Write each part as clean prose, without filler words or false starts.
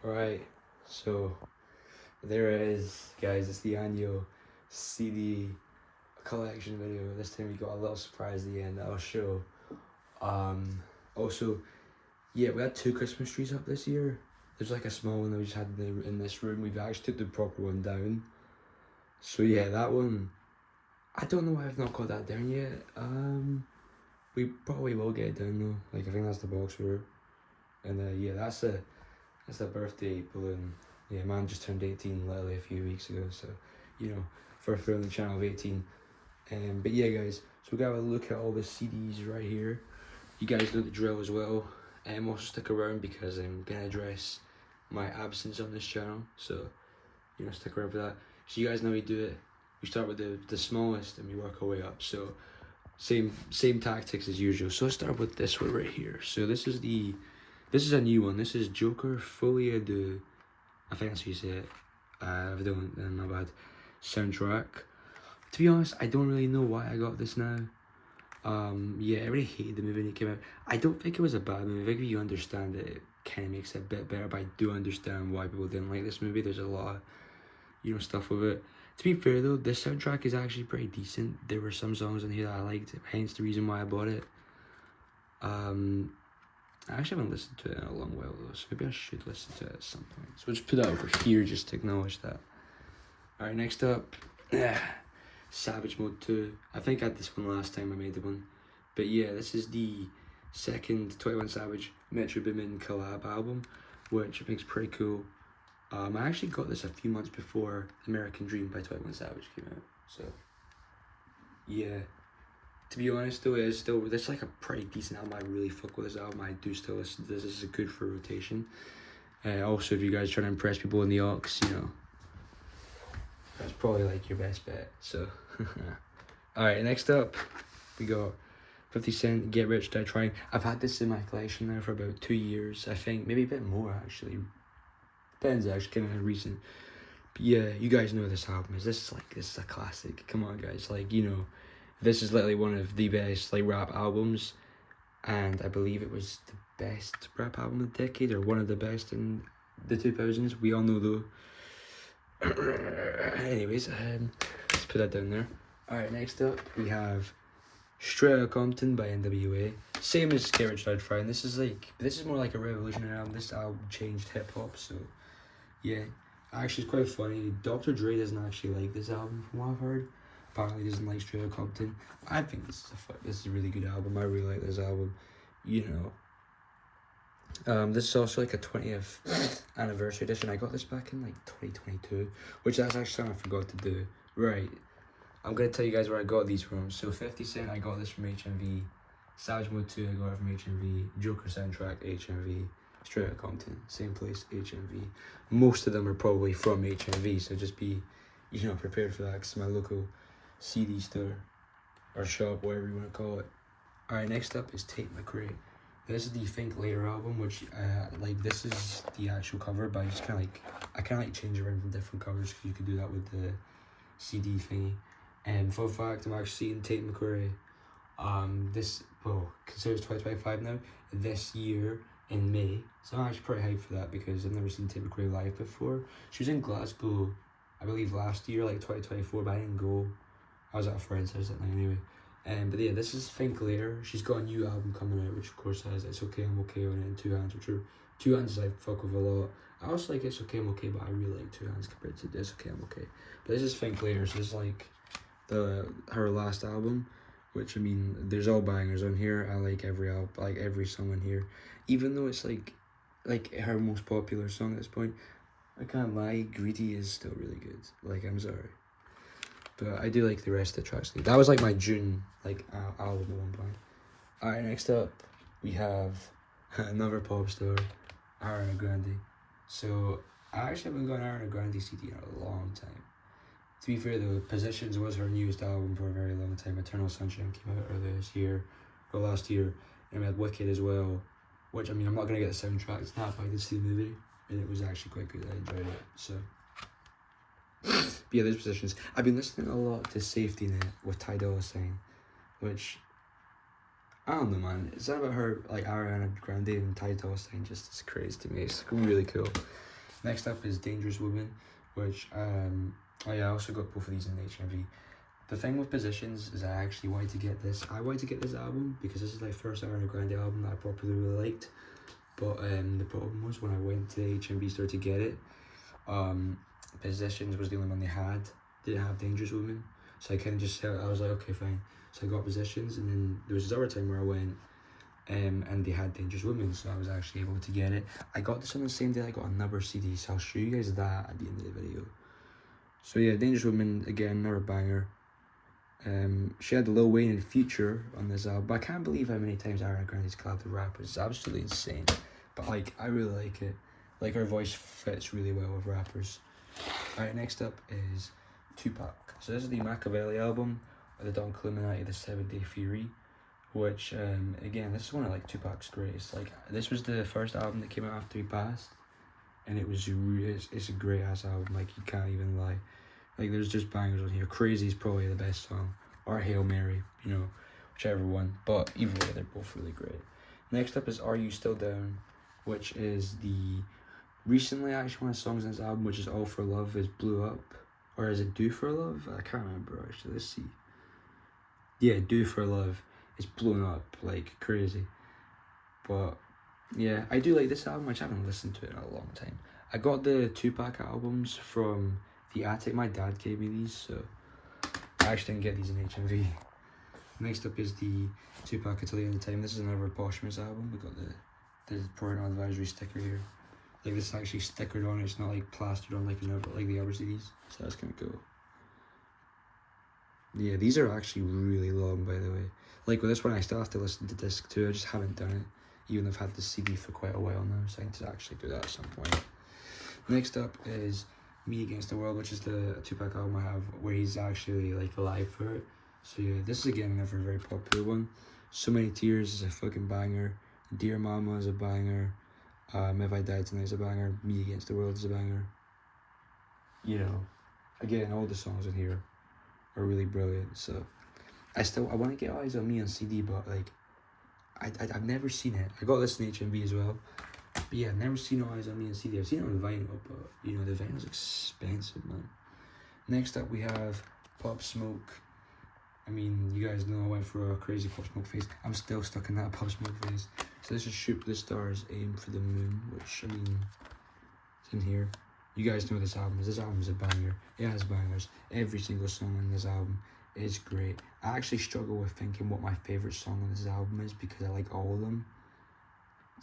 Alright, so there it is, guys. It's the annual CD collection video. This time we got a little surprise at the end that I'll show. Um, Also, yeah, we had two Christmas trees up this year. There's like a small one that we just had in this room. We've actually took the proper one down. So yeah, that one, I don't know why I've not got that down yet. We probably will get it down though. Like I think that's the box for it. And yeah, that's the birthday balloon. Yeah, man just turned 18 literally a few weeks ago, so you know, first on the channel of 18. But yeah, guys, so we got a look at all the CDs right here. You guys know the drill as well. Also stick around because I'm gonna address my absence on this channel, so you know, stick around for that. So you guys know we do it. We start with the smallest and we work our way up. So same tactics as usual. So let's start with this one right here. So this is a new one. This is Joker Folie de, I think that's how you say it. If I don't, then my bad. Soundtrack. To be honest, I don't really know why I got this now. Yeah, everybody hated the movie when it came out. I don't think it was a bad movie. I think if you understand it, it kind of makes it a bit better. But I do understand why people didn't like this movie. There's a lot of, you know, stuff with it. To be fair though, this soundtrack is actually pretty decent. There were some songs in here that I liked, hence the reason why I bought it. I actually haven't listened to it in a long while though, so maybe I should listen to it at some point. So we'll just put that over here just to acknowledge that. Alright, next up, Savage Mode 2. I think I had this one last time I made the one. But yeah, this is the second 21 Savage Metro Boomin collab album, which I think is pretty cool. I actually got this a few months before American Dream by 21 Savage came out, so yeah. To be honest though, this is like a pretty decent album. I really fuck with this album. I do still listen to this. This is good for rotation. Also, if you guys trying to impress people in the aux, you know, that's probably like your best bet. So, alright, next up, we got 50 Cent, Get Rich, Die Trying. I've had this in my collection now for about 2 years, I think. Maybe a bit more, actually. Depends, actually, kind of recent. But yeah, you guys know this album is. This is a classic. Come on, guys. Like, you know, this is literally one of the best, like, rap albums. And I believe it was the best rap album of the decade, or one of the best in the 2000s. We all know, though. Anyways, let's put that down there. Alright, next up, we have Straight Outta Compton by NWA. Same as Get Rich Die Trying. This is more like a revolutionary album. This album changed hip hop, so yeah. Actually, it's quite funny. Dr. Dre doesn't actually like this album, from what I've heard. Apparently, he doesn't like Straight Outta Compton. I think this is a really good album. I really like this album. You know, this is also like a 20th anniversary edition. I got this back in like 2022, which that's actually something I forgot to do. Right. I'm gonna tell you guys where I got these from. So 50 Cent, I got this from HMV. Savage Mode 2, I got it from HMV. Joker Soundtrack, HMV. Straight Outta Compton, same place, HMV. Most of them are probably from HMV, so just be, you know, prepared for that, because my local CD store, or shop, whatever you want to call it. Alright, next up is Tate McRae. This is the Think Later album, which, like, this is the actual cover, but I just kind of like change around from different covers, because you can do that with the CD thingy. And fun fact, I'm actually seeing Tate McRae, considers 2025 now, this year in May. So I'm actually pretty hyped for that because I've never seen Tate McRae live before. She was in Glasgow, I believe last year, like 2024, but I didn't go. I was at a friend's house that night anyway. But yeah, this is Think Later. She's got a new album coming out, which of course has It's Okay, I'm Okay on it, and Two Hands, which are Two Hands I fuck with a lot. I also like It's Okay, I'm Okay, but I really like Two Hands compared to It's Okay, I'm Okay. But this is Think Later, so this is like her last album, which, I mean, there's all bangers on here. I like every song on here, even though it's like her most popular song at this point. I can't lie, Greedy is still really good. Like, I'm sorry, but I do like the rest of the tracks. That was like my June album at one point. Alright, next up we have another pop star, Ariana Grande. So I actually haven't got an Ariana Grande CD in a long time. To be fair though, Positions was her newest album for a very long time. Eternal Sunshine came out earlier this year, or last year, and we had Wicked as well, which, I mean, I'm not going to get the soundtrack to that, but I did see the movie, and it was actually quite good. I enjoyed it, so. But yeah, those Positions. I've been listening a lot to Safety Net with Ty Dolla $ign, which, I don't know, man. It's not about her, like, Ariana Grande and Ty Dolla $ign just is crazy to me. It's really cool. Next up is Dangerous Woman, which I also got both of these in HMV. The thing with Positions is I actually wanted to get this. I wanted to get this album because this is like first Ariana Grande album that I properly really liked. But the problem was when I went to the HMV store to get it, Positions was the only one they had. They didn't have Dangerous Woman, so I kind of just said, I was like, okay, fine. So I got Positions, and then there was this other time where I went, and they had Dangerous Woman, so I was actually able to get it. I got this on the same day I got another CD, so I'll show you guys that at the end of the video. So yeah, Dangerous Woman, again, another banger. She had Lil Wayne and Future on this album. I can't believe how many times Ariana Grande's collabed with rappers. It's absolutely insane. But like, I really like it. Like, her voice fits really well with rappers. Alright, next up is Tupac. So this is the Machiavelli album, the Don Illuminati, the 7 Day Fury, which again, this is one of like Tupac's greatest. Like, this was the first album that came out after he passed, and it's a great ass album. Like, you can't even lie. Like, there's just bangers on here. Crazy is probably the best song, or Hail Mary, you know, whichever one. But either way, they're both really great. Next up is Are You Still Down, which is the recently actually one of the songs in this album, which is All For Love, is blew up. Or is it Do For Love? I can't remember actually. Let's see. Yeah, Do For Love is blown up like crazy. But yeah, I do like this album, which I haven't listened to in a long time. I got the Tupac albums from the attic. My dad gave me these, so I actually didn't get these in HMV. Next up is the Tupac Until the End of Time. This is another posthumous album. We got the parental advisory sticker here. Like, this is actually stickered on. It's not like plastered on like the other CDs. So that's kind of cool. Yeah, these are actually really long, by the way. Like with this one, I still have to listen to disc 2. I just haven't done it, even though I've had the CD for quite a while now. So I need to actually do that at some point. Next up is Me Against the World, which is the Tupac album I have where he's actually like alive for it. So yeah, this is again another very popular one. So Many Tears is a fucking banger. Dear Mama is a banger. If I Die Tonight is a banger. Me Against the World is a banger. You know, again, all the songs in here are really brilliant. So I want to get Eyes on Me on CD, but like I've never seen it. I got this in HMV as well. But yeah, I've never seen Eyes on Me on CD. I've seen it on vinyl, but you know, the vinyl's expensive, man. Next up we have Pop Smoke. I mean, you guys know I went through a crazy Pop Smoke phase. I'm still stuck in that Pop Smoke phase. So this is Shoot for the Stars, Aim for the Moon, which, I mean, it's in here. You guys know this album is. This album is a banger. It has bangers. Every single song on this album is great. I actually struggle with thinking what my favourite song on this album is because I like all of them.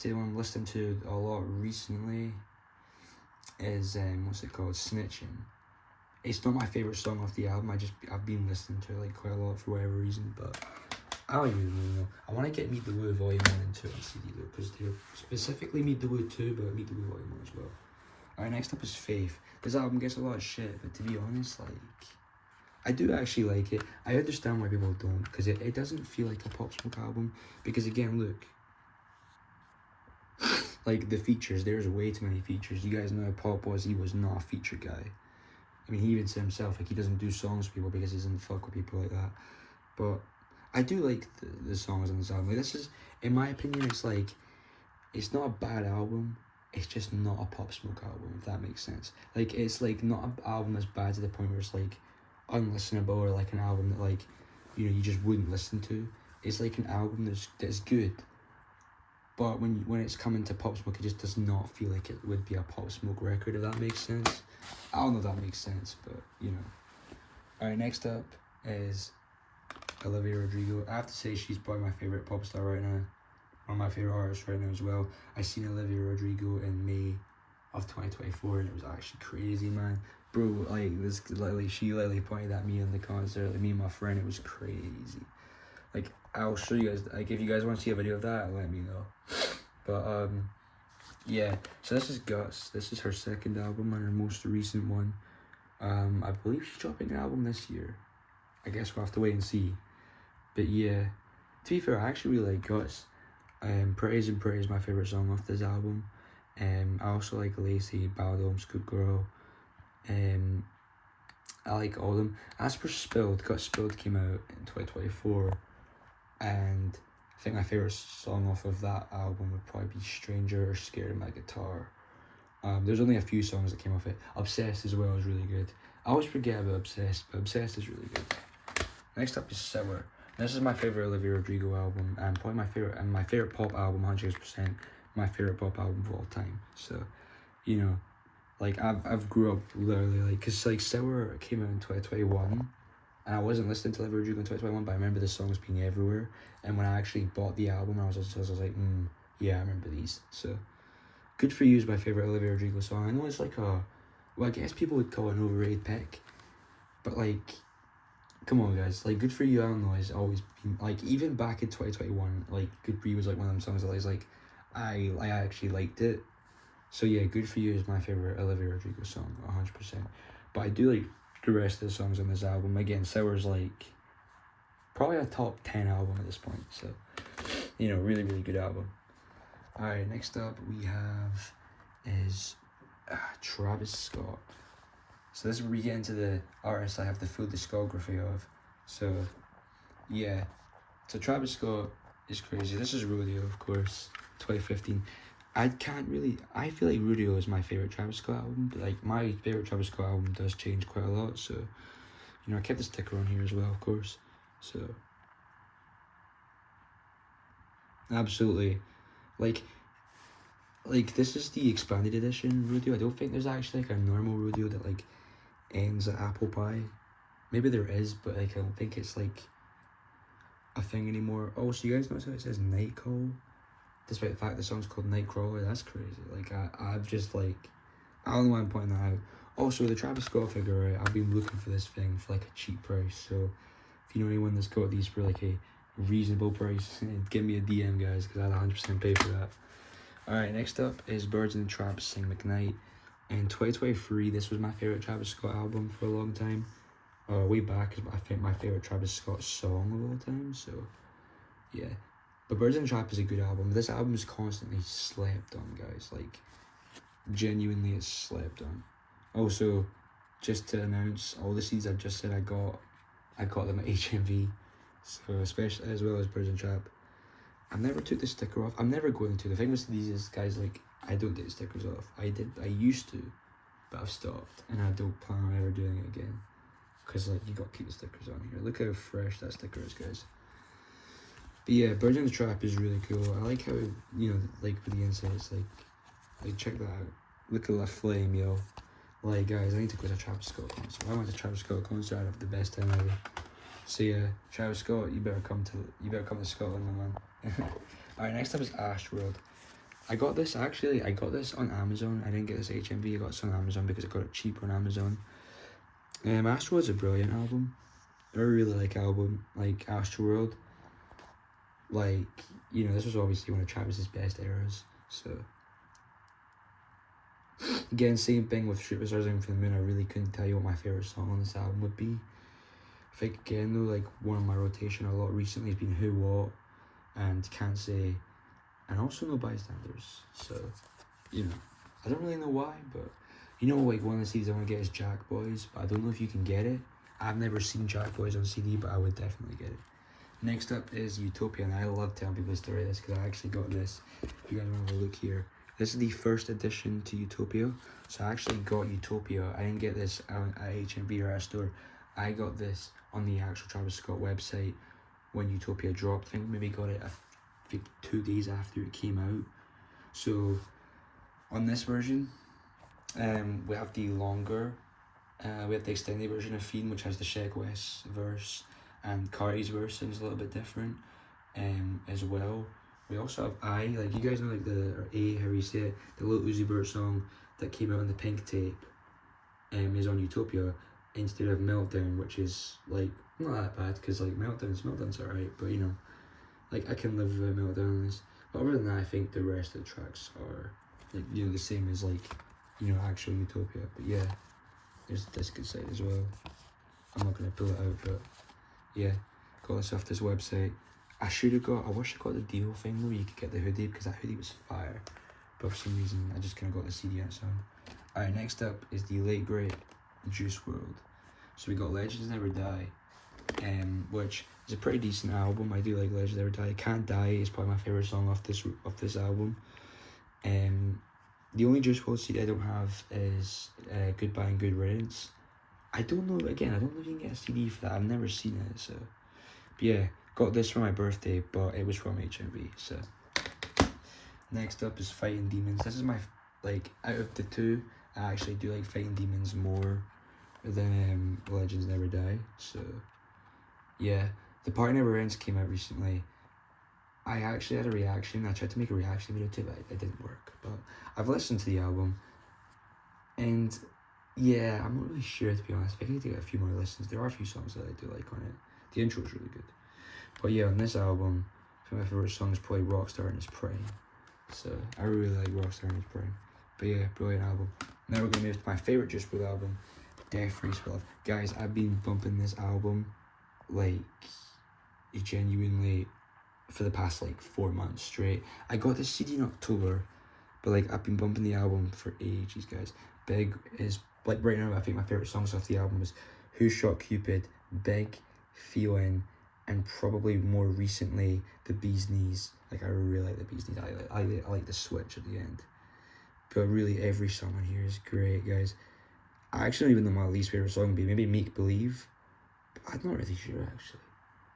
The one I'm listening to a lot recently is, what's it called? Snitching. It's not my favourite song off the album. I've been listening to it like quite a lot for whatever reason, but I don't even really know. I want to get Meet the Woo Volume 1 and 2 on CD though, because they're specifically Meet the Woo 2, but Meet the Woo Volume 1 as well. Alright, next up is Faith. This album gets a lot of shit, but to be honest, like, I do actually like it. I understand why people don't, because it doesn't feel like a Pop Smoke album, because again, look, like the features, there's way too many features. You guys know how Pop was, he was not a feature guy. I mean, he even said himself, like, he doesn't do songs for people because he doesn't fuck with people like that. But I do like the songs on this album. Like, this is, in my opinion, it's like, it's not a bad album. It's just not a Pop Smoke album, if that makes sense. Like, it's like not an album that's bad to the point where it's like unlistenable, or like an album that, like, you know, you just wouldn't listen to. It's like an album that's good. But when it's coming to Pop Smoke, it just does not feel like it would be a Pop Smoke record, if that makes sense. I don't know if that makes sense, but you know. Alright, next up is Olivia Rodrigo. I have to say she's probably my favourite pop star right now. One of my favourite artists right now as well. I seen Olivia Rodrigo in May of 2024 and it was actually crazy, man. Bro, like, she literally pointed at me in the concert, like me and my friend, it was crazy. Like, I'll show you guys, like, if you guys want to see a video of that, let me know. But yeah, so this is Guts. This is her second album and her most recent one. I believe she's dropping an album this year. I guess we'll have to wait and see. But yeah, to be fair, I actually really like Guts. Praise and Praise is my favourite song off this album. I also like Lacey, Ballad Scoop Girl. I like all of them. As for Spilled, Guts Spilled came out in 2024. And I think my favourite song off of that album would probably be Stranger or Scared of My Guitar. There's only a few songs that came off it. Obsessed as well is really good. I always forget about Obsessed, but Obsessed is really good. Next up is Sour. This is my favorite Olivia Rodrigo album, and probably my favorite pop album, 100%. My favorite pop album of all time. So, you know, like I've grew up literally like, cause like Sour came out in 2021. And I wasn't listening to Olivia Rodrigo in 2021, but I remember the songs being everywhere. And when I actually bought the album, I was like, yeah, I remember these. So, Good For You is my favourite Olivia Rodrigo song. I know it's like well, I guess people would call it an overrated pick. But like, come on guys, like Good For You, I don't know, has always been, like, even back in 2021, like, Good For You was like one of them songs that I was like, I actually liked it. So yeah, Good For You is my favourite Olivia Rodrigo song, 100%. But I do like the rest of the songs on this album. Again, Sour's like probably a top 10 album at this point, so you know, really good album. Alright, next up we have is Travis Scott. So this is where we get into the artists I have the full discography of. So yeah, so Travis Scott is crazy. This is Rodeo, of course, 2015. I feel like Rodeo is my favourite Travis Scott album, but like my favourite Travis Scott album does change quite a lot, so, you know, I kept the sticker on here as well, of course, so, absolutely, like this is the expanded edition Rodeo. I don't think there's actually like a normal Rodeo that like ends at apple pie. Maybe there is, but like I don't think it's like a thing anymore. Oh, so you guys notice how it says Night Call? Despite the fact the song's called Nightcrawler, that's crazy. Like, I've just, like, I don't know why I'm pointing that out. Also, the Travis Scott figure, right, I've been looking for this thing for, like, a cheap price. So, if you know anyone that's got these for, like, a reasonable price, give me a DM, guys, because I'd 100% pay for that. Alright, next up is Birds in the Trap, Sing McKnight. In 2023, this was my favourite Travis Scott album for a long time. Way back, is I think my favourite Travis Scott song of all time, so, yeah. But Birds in the Trap is a good album. This album is constantly slept on, guys. Like, genuinely it's slept on. Also, just to announce, all the CDs I've just said I got them at HMV. So, especially, as well as Birds in the Trap. I never took the sticker off. I'm never going to. The thing with CDs is, guys, like, I don't take the stickers off. I used to, but I've stopped. And I don't plan on ever doing it again. Because, like, you got to keep the stickers on here. Look how fresh that sticker is, guys. But yeah, Birds in the Trap is really cool. I like how, you know, like with the inside, it's like check that out. Look at that flame, yo. Like, guys, I need to go to a Travis Scott concert. I went to Travis Scott concert, I'd have the best time ever. So yeah, Travis Scott, you better come to Scotland, my man. Alright, next up is Astroworld. I got this on Amazon. I didn't get this at HMV, I got this on Amazon because I got it cheap on Amazon. Astroworld's a brilliant album. I really like Astroworld. Like, you know, this was obviously one of Travis's best eras, so. Again, same thing with Superstars Aiming for the Moon. I really couldn't tell you what my favourite song on this album would be. I think, again, though, like, one of my rotation a lot recently has been Who What and Can't Say, and also No Bystanders, so, you know, I don't really know why, but, you know, like, one of the CDs I want to get is Jack Boys, but I don't know if you can get it. I've never seen Jack Boys on CD, but I would definitely get it. Next up is Utopia, and I love telling people the story of this because I actually got this. If you guys want to have a look here. This is the first edition to Utopia. So I actually got Utopia. I didn't get this at HMV or at a store. I got this on the actual Travis Scott website when Utopia dropped. I think maybe got it 2 days after it came out. So on this version, we have the longer, we have the extended version of Fiend, which has the Sheck West verse. And Carti's verse is a little bit different as well. We also have I, like you guys know, like or A, how you say it, the Lil Uzi Vert song that came out on the Pink Tape is on Utopia instead of Meltdown, which is like not that bad because like Meltdown's alright, but you know, like I can live with Meltdown on this. But other than that, I think the rest of the tracks are like, you know, the same as like, you know, actual Utopia. But yeah, there's this good side as well. I'm not gonna pull it out, but yeah, got this off this website. I wish I got the deal thing where you could get the hoodie because that hoodie was fire. But for some reason, I just kind of got the CD on its own. Alright, next up is the late great Juice WRLD. So we got Legends Never Die, which is a pretty decent album. I do like Legends Never Die. Can't Die is probably my favourite song off this album. The only Juice WRLD CD I don't have is Goodbye and Good Riddance. I don't know, again, I don't know if you can get a CD for that. I've never seen it, so. But yeah, got this for my birthday, but it was from HMV, so. Next up is Fighting Demons. This is my, like, out of the two, I actually do like Fighting Demons more than Legends Never Die, so. Yeah, The Party Never Ends came out recently. I actually had a reaction. I tried to make a reaction video to it, but it didn't work. But I've listened to the album, and yeah, I'm not really sure, to be honest. I need to get a few more listens. There are a few songs that I do like on it. The intro is really good. But yeah, on this album, my favourite song is probably Rockstar in His Prime. So I really like Rockstar in His Prime. But yeah, brilliant album. Now we're going to move to my favourite Juice WRLD album, Death Race for Love. Guys, I've been bumping this album, like, genuinely, for the past like 4 months straight. I got this CD in October, but like I've been bumping the album for ages, guys. Big is, like, right now I think my favourite songs off the album is Who Shot Cupid, Big, Feeling, and probably more recently The Bee's Knees. Like, I really like The Bee's Knees. I like the switch at the end. But really every song on here is great, guys. I actually don't even know my least favourite song would be. Maybe Make Believe. But I'm not really sure actually.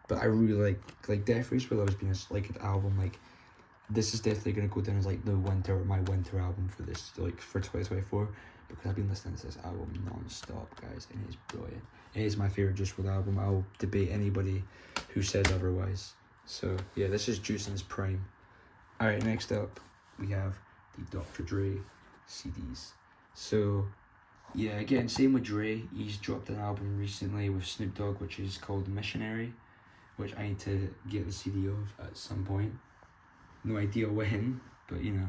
But I really like Death Race for Love has been like an album, like, this is definitely going to go down as like my winter album for this, like, for 2024, because I've been listening to this album non-stop, guys, and it's brilliant. It is my favourite Juice WRLD album. I'll debate anybody who says otherwise. So yeah, this is Juice in his prime. Alright, next up we have the Dr. Dre CDs. So yeah, again, same with Dre. He's dropped an album recently with Snoop Dogg, which is called Missionary, which I need to get the CD of at some point. No idea when, but you know.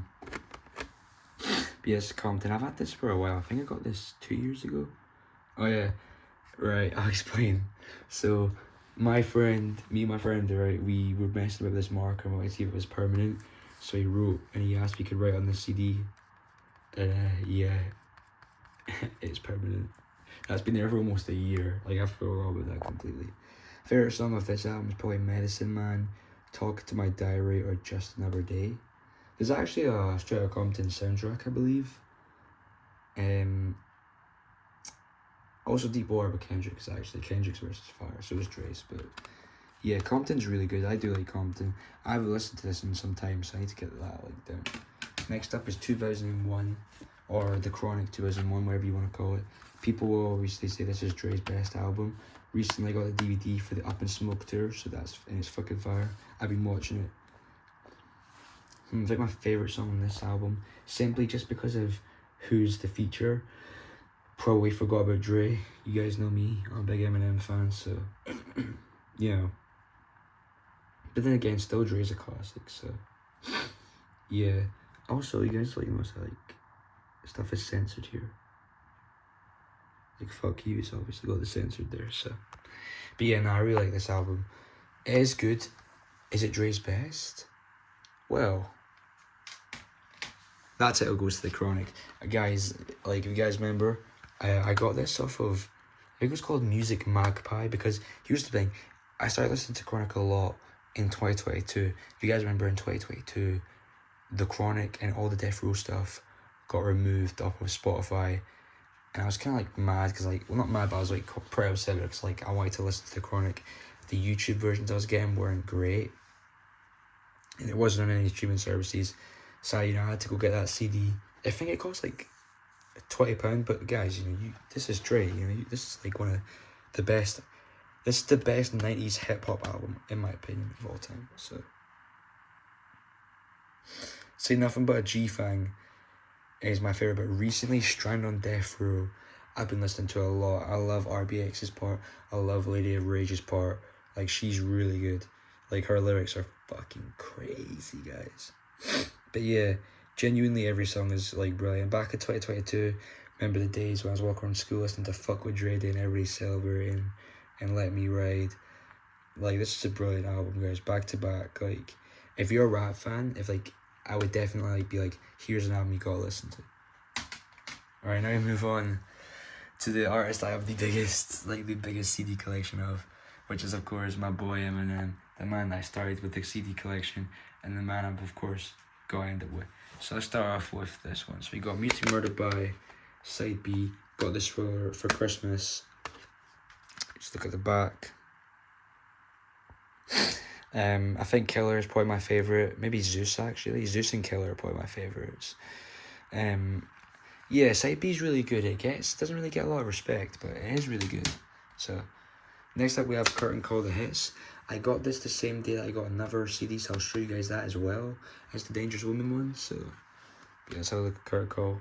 But yes, Compton. I've had this for a while. I think I got this 2 years ago. Oh yeah, right, I'll explain. So, me and my friend, right, we were messing with this marker and wanted to see if it was permanent. So he wrote, and he asked if he could write on the CD. Yeah, it's permanent. That's been there for almost a year. Like, I forgot about that completely. Favorite song of this album is probably Medicine Man, Talk to My Diary, or Just Another Day. There's actually a Straight Outta Compton soundtrack, I believe. Also Deep Water by Kendrick's, actually. Kendrick's versus Fire, so is Dre's, but yeah, Compton's really good. I do like Compton. I haven't listened to this in some time, so I need to get that like down. Next up is 2001, or The Chronic 2001, whatever you want to call it. People will obviously say this is Dre's best album. Recently I got the DVD for the Up in Smoke tour, so it's fucking fire. I've been watching it. It's like my favourite song on this album, simply just because of who's the feature. Probably Forgot About Dre. You guys know me, I'm a big Eminem fan, so you know. But then again, still Dre's a classic, so yeah. Also, you guys like notice that like stuff is censored here. Like, fuck you, it's obviously got the censored there, so. But yeah, no, I really like this album. It is good. Is it Dre's best? Well, that title goes to The Chronic. Guys, like, if you guys remember, I got this off of, I think it was called Music Magpie, because here's the thing, I started listening to Chronic a lot in 2022. If you guys remember, in 2022, The Chronic and all the Death Row stuff got removed off of Spotify. And I was kind of like mad, because like, well, not mad, but I was like pretty upset, because like I wanted to listen to The Chronic. The YouTube versions I was getting weren't great, and it wasn't on any streaming services, so you know I had to go get that CD. I think it cost like £20, but guys, you know, this is Dre. You know, this is like one of the best. This is the best 90s hip hop album in my opinion of all time. So, Say Nothing But a G-Fang is my favorite, but recently Stranded on Death Row, I've been listening to a lot. I love RBX's part. I love Lady of Rage's part. Like, she's really good. Like, her lyrics are fucking crazy, guys. But yeah, genuinely every song is like brilliant. Back in 2022, remember the days when I was walking around school listening to Fuck With Dre Day and everybody celebrating and Let Me Ride. Like, this is a brilliant album, guys. Back to back. Like, if you're a rap fan, I would definitely like be like, here's an album you gotta listen to. Alright, now we move on to the artist I have the biggest CD collection of, which is of course my boy Eminem, the man I started with the CD collection, and the man I've of course gotta end it with. So let's start off with this one. So we got Music to Be Murdered By, side B. Got this for Christmas. Just look at the back. I think Killer is probably my favourite. Maybe Zeus, actually. Zeus and Killer are probably my favourites. Yeah, side B is really good. It doesn't really get a lot of respect, but it is really good. So next up we have Curtain Call, The Hits. I got this the same day that I got another CD, so I'll show you guys that as well as the Dangerous Woman one. So yeah, let's have a look at Curtain Call.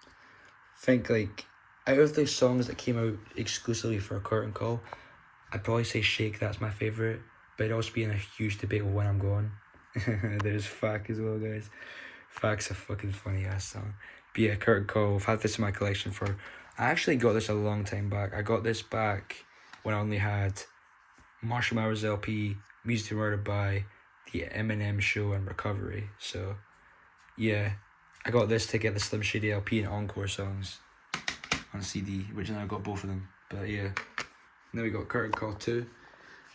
I think like out of the songs that came out exclusively for Curtain Call, I'd probably say Shake, that's my favourite, but it'd also be in a huge debate with When I'm Gone. There's Fuck as well, guys. Fuck's a fucking funny ass song. But yeah, Curtain Call, I've had this in my collection for, I actually got this a long time back. I got this back when I only had Marshall Mathers LP, Music to Be Murdered By, The Eminem Show, and Recovery. So yeah, I got this to get the Slim Shady LP and Encore songs on CD, which now I got both of them. But yeah, then we got Curtain Call 2.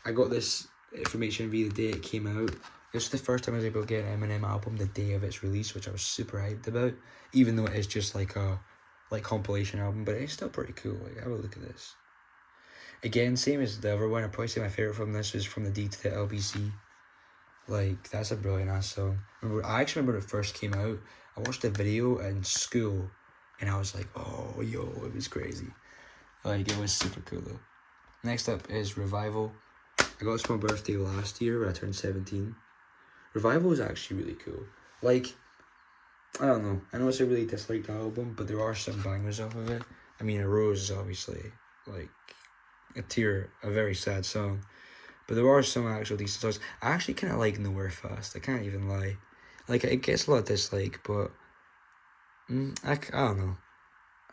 I got this from HMV the day it came out. This was the first time I was able to get an Eminem album the day of its release, which I was super hyped about, even though it is just like a compilation album, but it's still pretty cool. Like, have a look at this. Again, same as the other one, I'd probably say my favourite from this is From the D to the LBC. Like, that's a brilliant ass song. I actually remember when it first came out, I watched the video in school, and I was like, oh, yo, it was crazy. Like, it was super cool though. Next up is Revival. I got this for my birthday last year when I turned 17. Revival is actually really cool. Like, I don't know. I know it's a really disliked album, but there are some bangers off of it. I mean, A Rose is obviously, like, a very sad song. But there are some actual decent songs. I actually kind of like Nowhere Fast. I can't even lie. Like, it gets a lot of dislike, but I don't know.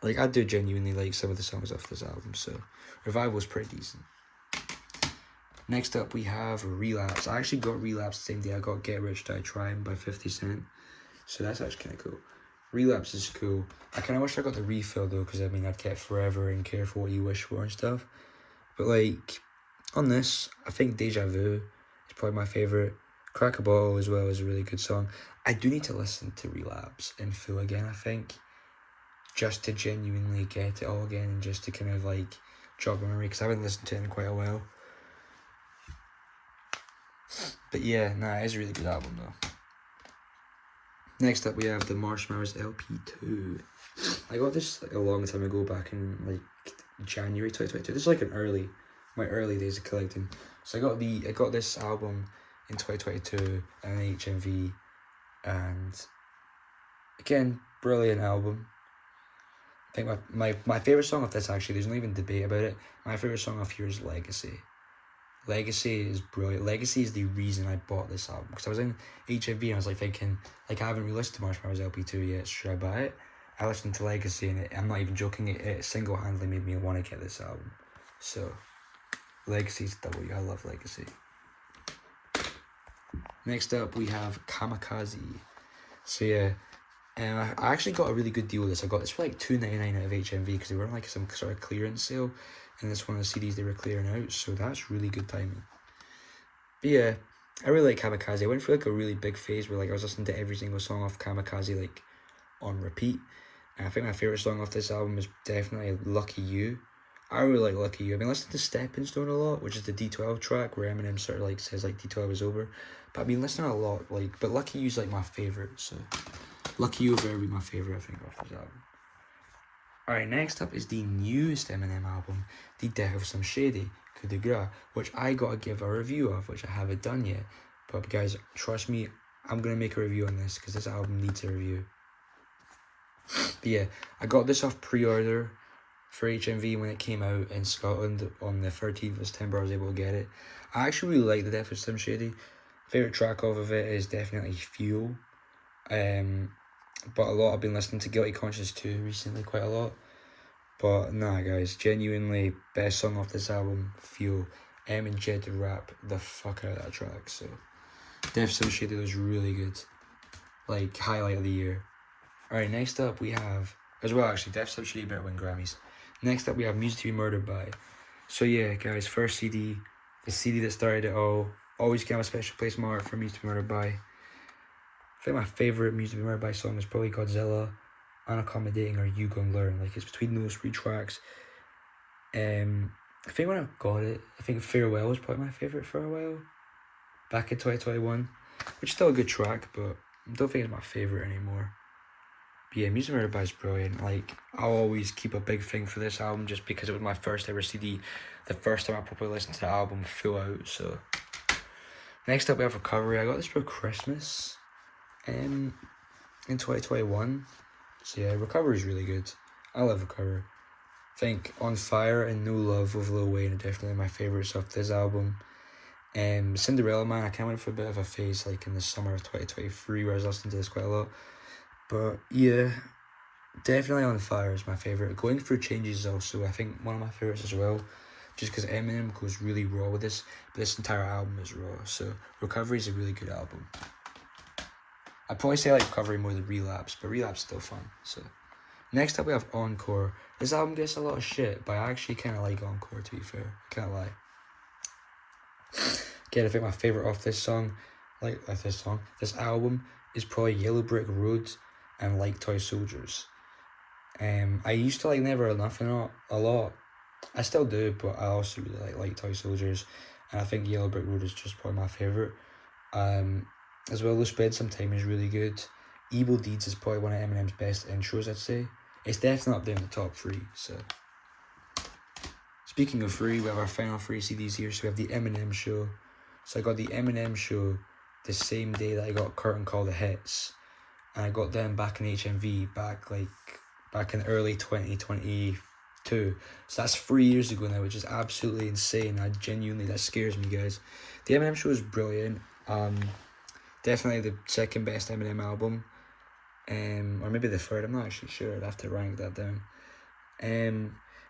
Like, I do genuinely like some of the songs off this album, so Revival is pretty decent. Next up, we have Relapse. I actually got Relapse the same day I got Get Rich Die Trying by 50 Cent. So that's actually kind of cool. Relapse is cool. I kind of wish I got the refill though, because I mean, I'd get Forever and Careful What You Wish For and stuff. But like, on this, I think Deja Vu is probably my favourite. Crack a Bottle as well is a really good song. I do need to listen to Relapse in full again, I think. Just to genuinely get it all again and just to kind of like jog my memory, because I haven't listened to it in quite a while. But yeah, nah, it's a really good album though. Next up we have the Marshmallows LP2. I got this like a long time ago, back in like January 2022. This is like my early days of collecting. So I got this album in 2022 and HMV, and again, brilliant album. I think my favourite song of this, actually, there's not even debate about it. My favourite song off here is Legacy. Legacy is brilliant. Legacy is the reason I bought this album, because I was in HMV and I was like thinking, like, I haven't re-listened to Marshmallows LP2 yet, should I buy it? I listened to Legacy and I'm not even joking, it single-handedly made me want to get this album. So, Legacy's W, I love Legacy. Next up we have Kamikaze. So yeah, I actually got a really good deal with this. I got this for like $2.99 out of HMV, because they were on like some sort of clearance sale, and this one of the CDs they were clearing out, so that's really good timing. But yeah, I really like Kamikaze. I went through like a really big phase where like I was listening to every single song off Kamikaze like on repeat, and I think my favourite song off this album is definitely Lucky You. I really like Lucky You. I've been listening to Stepping Stone a lot, which is the D12 track where Eminem sort of like says like D12 is over, but I've been listening a lot, like, but Lucky You's like my favourite, so Lucky You will be my favourite, I think, off this album. Alright, next up is the newest Eminem album, The Death of Slim Shady, Coup de Grace, which I gotta give a review of, which I haven't done yet. But guys, trust me, I'm gonna make a review on this, because this album needs a review. But yeah, I got this off pre-order for HMV when it came out in Scotland on the 13th of September. I was able to get it. I actually really like The Death of Slim Shady. Favourite track off of it is definitely Fuel. But a lot, I've been listening to Guilty Conscience 2 recently quite a lot. But nah, guys, genuinely best song off this album, Fuel. Em and Jed rap the fuck out of that track. So Death Slim Shady was really good. Like, highlight of the year. Alright, next up we have, as well actually, Death Slim Shady better win Grammys. Next up we have Music to Be Murdered By. So yeah, guys, first CD, the CD that started it all. Always can have a special place in my heart for Music to Be Murdered By. I think my favourite Music Remembered by song is probably Godzilla, Unaccommodating, or You Gon' Learn. Like, it's between those three tracks. I think when I got it, I think Farewell was probably my favourite for a while. Back in 2021. Which is still a good track, but I don't think it's my favourite anymore. But yeah, Music Remembered by is brilliant. Like, I'll always keep a big thing for this album just because it was my first ever CD. The first time I properly listened to the album full out, so... Next up we have Recovery. I got this for Christmas. In 2021. So yeah, Recovery is really good. I love Recovery. I think On Fire and No Love with Lil Wayne are definitely my favourites of this album. Cinderella Man, I kind of went for a bit of a phase like in the summer of 2023 where I was listening to this quite a lot. But yeah, definitely On Fire is my favourite. Going Through Changes is also, I think, one of my favourites as well. Just because Eminem goes really raw with this. But this entire album is raw. So Recovery is a really good album. I'd probably say I like Recovery more than Relapse, but Relapse is still fun. So next up we have Encore. This album gets a lot of shit, but I actually kind of like Encore, to be fair. I can't lie. Again, I think my favourite of this album is probably Yellow Brick Road and Like Toy Soldiers. I used to like Never Enough a lot. I still do, but I also really like Toy Soldiers, and I think Yellow Brick Road is just probably my favourite. As well as Spend Some Time is really good. Evil Deeds is probably one of Eminem's best intros, I'd say. It's definitely up there in the top 3, so... Speaking of 3, we have our final 3 CDs here. So we have the Eminem Show. So I got the Eminem Show the same day that I got Curtain Call The Hits. And I got them back in HMV, back in early 2022. So that's 3 years ago now, which is absolutely insane. That scares me, guys. The Eminem Show is brilliant. Definitely the second best Eminem album. Or maybe the third, I'm not actually sure. I'd have to rank that down.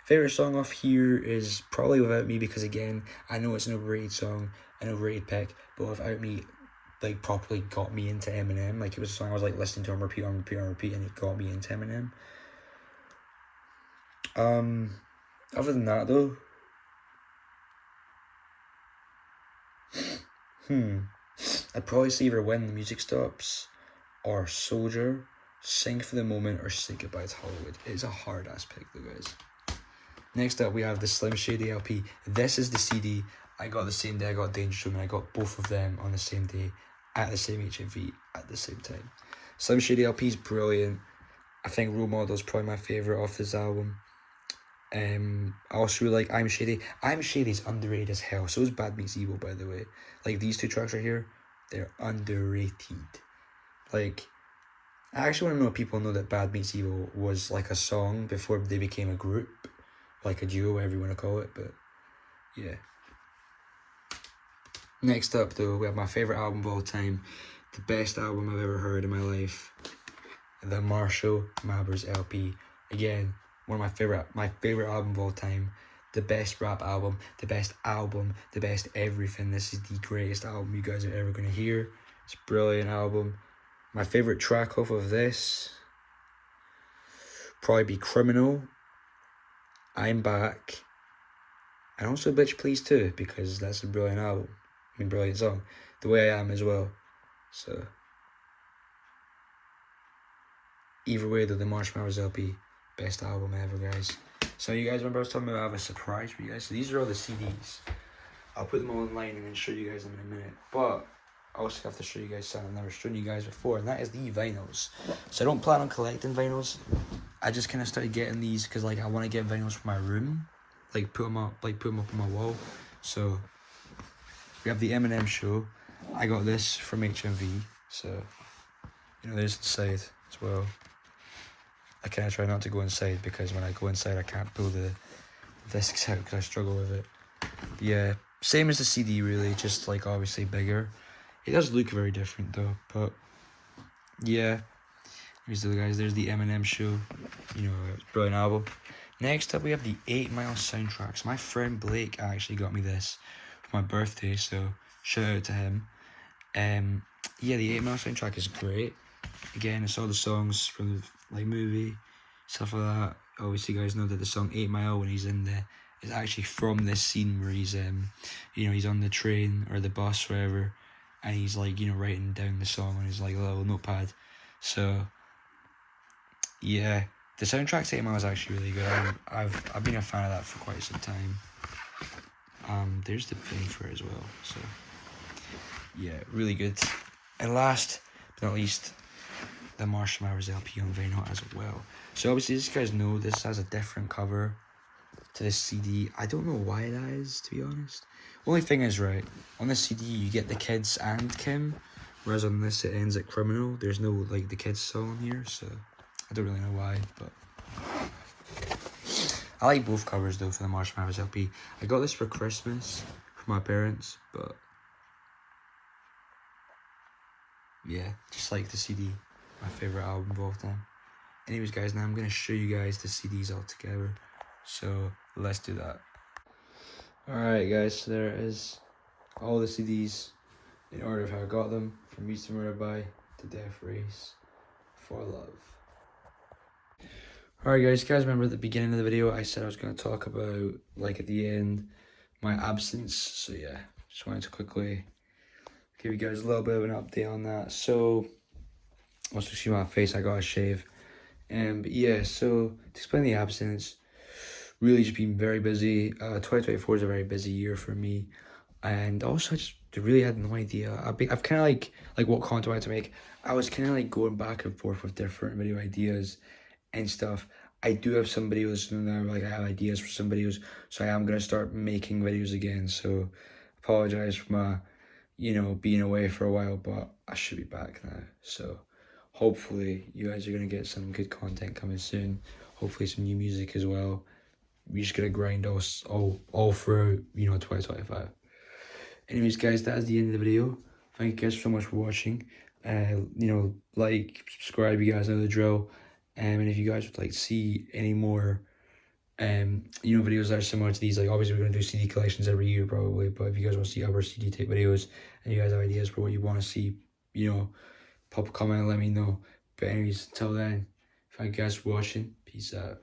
Favourite song off here is probably Without Me, because again, I know it's an overrated song, an overrated pick, but Without Me, like, properly got me into Eminem. Like, it was a song I was like listening to on repeat, and it got me into Eminem. Other than that though, I'd probably say either When the Music Stops, or Soldier, Sing for the Moment, or Say Goodbye to Hollywood. It's a hard ass pick though, guys. Next up we have the Slim Shady LP. This is the CD I got the same day I got Dangerous Woman. I got both of them on the same day, at the same HMV, at the same time. Slim Shady LP is brilliant. I think Role Model is probably my favourite off this album. I also really like I'm Shady. I'm Shady is underrated as hell. So is Bad Meets Evil, by the way. Like, these two tracks right here, they're underrated. Like, I actually want to know if people know that Bad Meets Evil was like a song before they became a group. Like a duo, whatever you want to call it, but yeah. Next up though, we have my favourite album of all time. The best album I've ever heard in my life. The Marshall Mathers LP. Again, one of my favourite album of all time. The best rap album, the best everything. This is the greatest album you guys are ever going to hear. It's a brilliant album. My favourite track off of this probably be Criminal, I'm Back, and also Bitch Please too, because that's a brilliant album. Brilliant song. The Way I Am as well. So either way though, the Marshall Mathers LP, best album ever, guys. So you guys remember I was talking about I have a surprise for you guys. So these are all the CDs. I'll put them all online and then show you guys them in a minute. But I also have to show you guys something I've never shown you guys before, and that is the vinyls. So I don't plan on collecting vinyls. I just kind of started getting these because like I want to get vinyls for my room, like put them up on my wall. So we have the Eminem Show. I got this from HMV. So there's the side as well. I kind of try not to go inside because when I go inside I can't pull the discs out because I struggle with it. But yeah, same as the CD really, just like obviously bigger. It does look very different though, but yeah. Here's the guys, there's the Eminem Show. Brilliant album. Next up we have the 8 Mile soundtracks. My friend Blake actually got me this for my birthday, so shout out to him. Yeah, the 8 Mile soundtrack is great. Again, it's all the songs from the movie, stuff like that. Obviously, you guys know that the song 8 Mile when he's in there is actually from this scene where he's he's on the train or the bus, wherever, and he's like, you know, writing down the song on his like little notepad. So yeah, the soundtrack to 8 Mile is actually really good. I've been a fan of that for quite some time. There's the thing for it as well. So yeah, really good. And last but not least, the Marshall Mathers LP on Very Hot as well. So obviously, as you guys know, this has a different cover to this CD. I don't know why that is, to be honest. Only thing is, right, on this CD you get the Kids and Kim, whereas on this it ends at Criminal. There's no like the Kids song here, so I don't really know why, but I like both covers though for the Marshall Mathers LP. I got this for Christmas from my parents, but yeah, just like the CD, my favourite album of all time. Anyways guys, now I'm going to show you guys the CDs all together, so let's do that. Alright guys, so there is all the CDs in order of how I got them, from Meets to Murder By to Death Race for Love. Alright guys, remember at the beginning of the video I said I was going to talk about, like at the end, my absence. So yeah, just wanted to quickly give you guys a little bit of an update on that. So, once you see my face, I got a shave. But yeah, so to explain the absence, really just been very busy. 2024 is a very busy year for me. And also I just really had no idea. I've kind of like what content I wanted to make. I was kind of like going back and forth with different video ideas and stuff. I do have some videos now, like I have ideas for some videos, so I am gonna start making videos again. So apologize for my, you know, being away for a while, but I should be back now. So hopefully you guys are gonna get some good content coming soon. Hopefully some new music as well. We're just gonna grind all through, you know, 2025. Anyways guys, that is the end of the video. Thank you guys so much for watching. You know, like, subscribe, you guys know the drill. And if you guys would like to see any more you know, videos that are similar to these, like obviously we're gonna do CD collections every year probably, but if you guys want to see other CD tape videos and you guys have ideas for what you want to see, you know, pop a comment and let me know. But anyways, until then, thank you guys for watching. Peace out.